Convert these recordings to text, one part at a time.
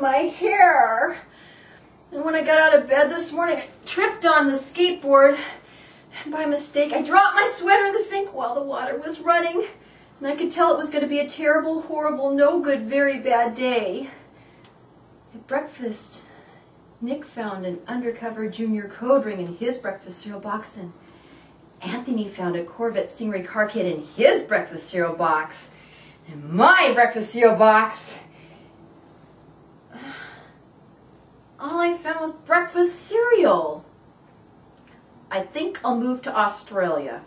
my hair. And when I got out of bed this morning, I tripped on the skateboard. And by mistake, I dropped my sweater in the sink while the water was running. And I could tell it was going to be a terrible, horrible, no good, very bad day. At breakfast, Nick found an undercover junior code ring in his breakfast cereal box, and Anthony found a Corvette Stingray car kit in his breakfast cereal box. And my breakfast cereal box, all I found was breakfast cereal. I think I'll move to Australia.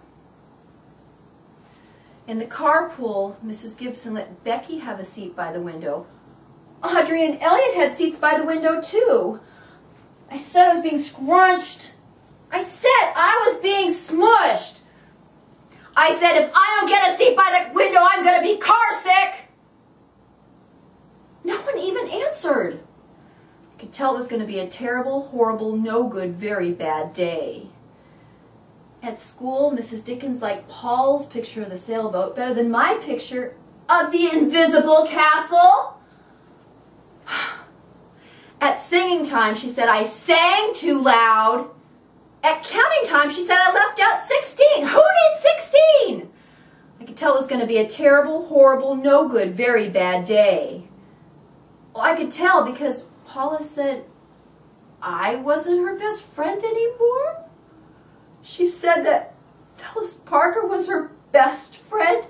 In the carpool, Mrs. Gibson let Becky have a seat by the window. Audrey and Elliot had seats by the window too. I said I was being scrunched. I said I was being smushed. I said if I don't get a seat by the window, I'm going to be car sick. No one even answered. I could tell it was going to be a terrible, horrible, no good, very bad day. At school, Mrs. Dickens liked Paul's picture of the sailboat better than my picture of the invisible castle. At singing time, she said I sang too loud. At counting time, she said I left out 16. Who needs 16? I could tell it was going to be a terrible, horrible, no good, very bad day. Well, I could tell because Paula said I wasn't her best friend anymore. She said that Phyllis Parker was her best friend,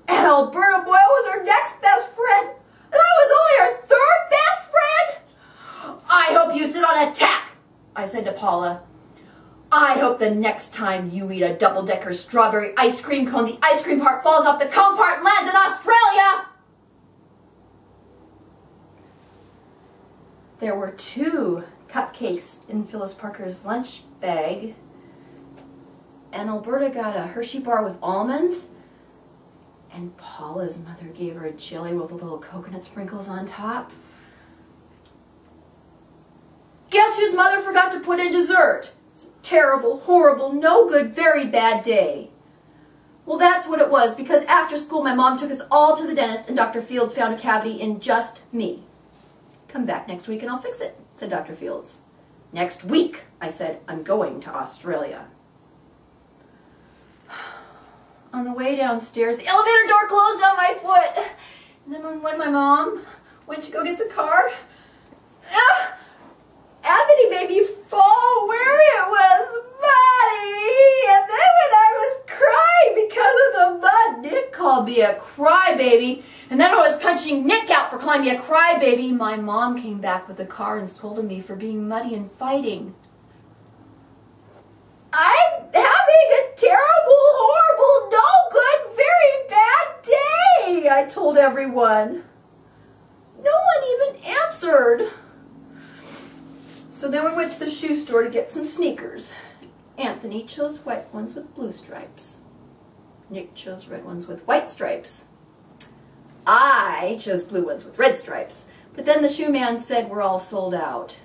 and Alberta Boyle was her next best friend, and I was only her third best friend. I hope you sit on a tack, I said to Paula. I hope the next time you eat a double-decker strawberry ice cream cone, the ice cream part falls off the cone part and lands in Australia. There were 2 cupcakes in Phyllis Parker's lunch bag, and Alberta got a Hershey bar with almonds, and Paula's mother gave her a jelly with a little coconut sprinkles on top. Guess whose mother forgot to put in dessert? It's a terrible, horrible, no good, very bad day. Well, that's what it was, because after school my mom took us all to the dentist and Dr. Fields found a cavity in just me. Come back next week and I'll fix it, said Dr. Fields. Next week, I said, I'm going to Australia. On the way downstairs, the elevator door closed on my foot. And then when my mom went to go get the car, Anthony made me fall where it was muddy. And then when I was crying because of the mud, Nick called me a crybaby. And then I was punching Nick out for calling me a crybaby. My mom came back with the car and scolded me for being muddy and fighting. I'm having a terrible, horrible, no good, very bad day, I told everyone. No one even answered. So then we went to the shoe store to get some sneakers. Anthony chose white ones with blue stripes. Nick chose red ones with white stripes. I chose blue ones with red stripes. But then the shoe man said we're all sold out.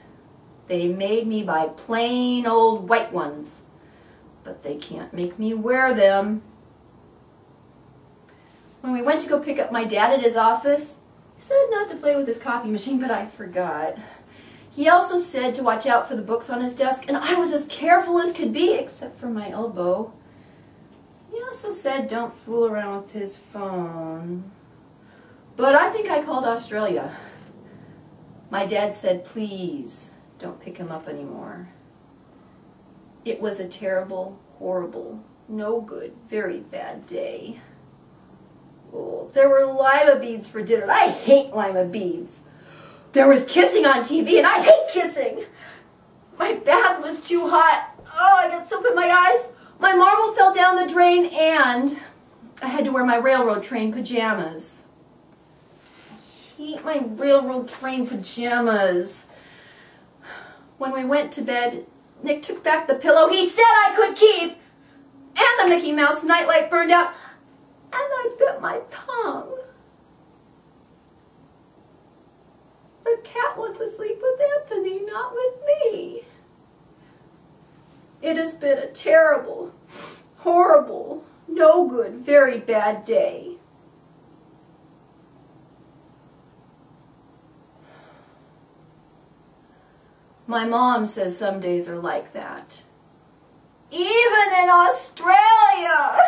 They made me buy plain old white ones. But they can't make me wear them. When we went to go pick up my dad at his office, he said not to play with his copy machine, but I forgot. He also said to watch out for the books on his desk, and I was as careful as could be, except for my elbow. He also said don't fool around with his phone. But I think I called Australia. My dad said, please, don't pick him up anymore. It was a terrible, horrible, no good, very bad day. Oh, there were lima beads for dinner. I hate lima beads. There was kissing on TV, and I hate kissing. My bath was too hot. Oh, I got soap in my eyes. My marble fell down the drain, and I had to wear my railroad train pajamas. I hate my railroad train pajamas. When we went to bed, Nick took back the pillow he said I could keep, and the Mickey Mouse nightlight burned out, and I bit my tongue. The cat wants to sleep with Anthony, not with me. It has been a terrible, horrible, no good, very bad day. My mom says some days are like that. Even in Australia!